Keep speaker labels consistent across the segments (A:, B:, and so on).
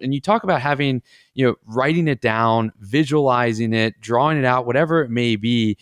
A: And you talk about having, writing it down, visualizing it, drawing it out, whatever it may be.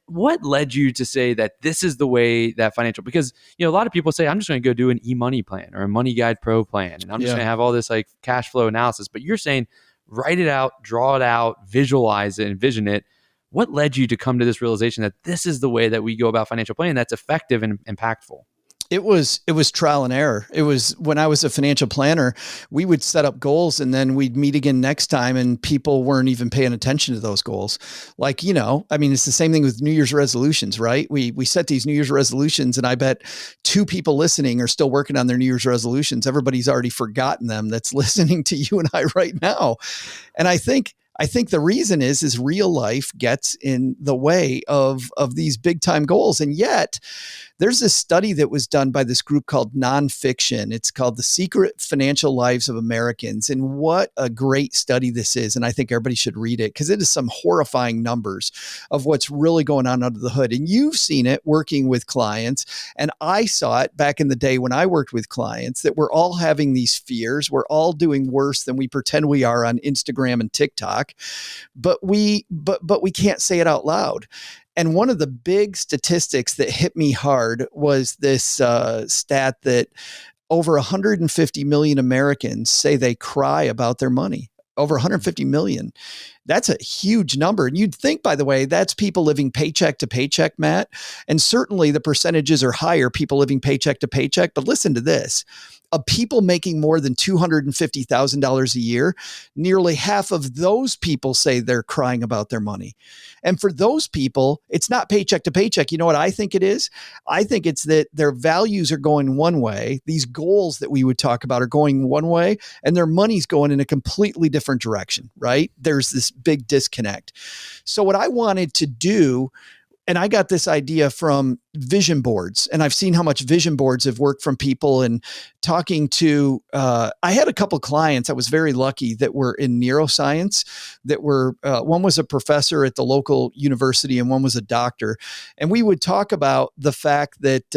A: What led you to say that this is the way that financial, because, a lot of people say, I'm just going to go do an e-money plan or a Money Guide Pro plan, and I'm just going to have all this like cash flow analysis. But you're saying, write it out, draw it out, visualize it, envision it. What led you to come to this realization that this is the way that we go about financial planning that's effective and impactful?
B: It was trial and error. It was when I was a financial planner, we would set up goals and then we'd meet again next time and people weren't even paying attention to those goals. Like, it's the same thing with New Year's resolutions, right? We set these New Year's resolutions and I bet 2 people listening are still working on their New Year's resolutions. Everybody's already forgotten them that's listening to you and I right now. And I think the reason is real life gets in the way of these big time goals. And yet there's this study that was done by this group called Nonfiction. It's called The Secret Financial Lives of Americans. And what a great study this is. And I think everybody should read it because it is some horrifying numbers of what's really going on under the hood. And you've seen it working with clients. And I saw it back in the day when I worked with clients that we're all having these fears. We're all doing worse than we pretend we are on Instagram and TikTok, but we can't say it out loud. And one of the big statistics that hit me hard was this stat that over 150 million Americans say they cry about their money. Over 150 million. That's a huge number. And you'd think, by the way, that's people living paycheck to paycheck, Matt. And certainly the percentages are higher, people living paycheck to paycheck. But listen to this. Of people making more than $250,000 a year, nearly half of those people say they're crying about their money. And for those people, it's not paycheck to paycheck. You know what I think it is? I think it's that their values are going one way. These goals that we would talk about are going one way, and their money's going in a completely different direction, right? There's this big disconnect. So what I wanted to do, and I got this idea from vision boards, and I've seen how much vision boards have worked from people. And talking to, I had a couple clients, I was very lucky, that were in neuroscience, that were, one was a professor at the local university and one was a doctor. And we would talk about the fact that,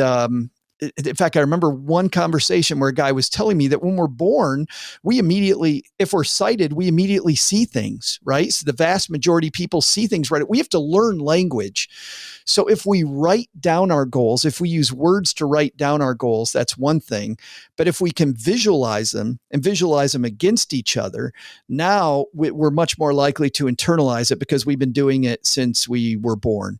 B: in fact, I remember one conversation where a guy was telling me that when we're born, we immediately, if we're sighted, we immediately see things, right? So the vast majority of people see things, right? We have to learn language. So if we write down our goals, if we use words to write down our goals, that's one thing. But if we can visualize them and visualize them against each other, now we're much more likely to internalize it because we've been doing it since we were born.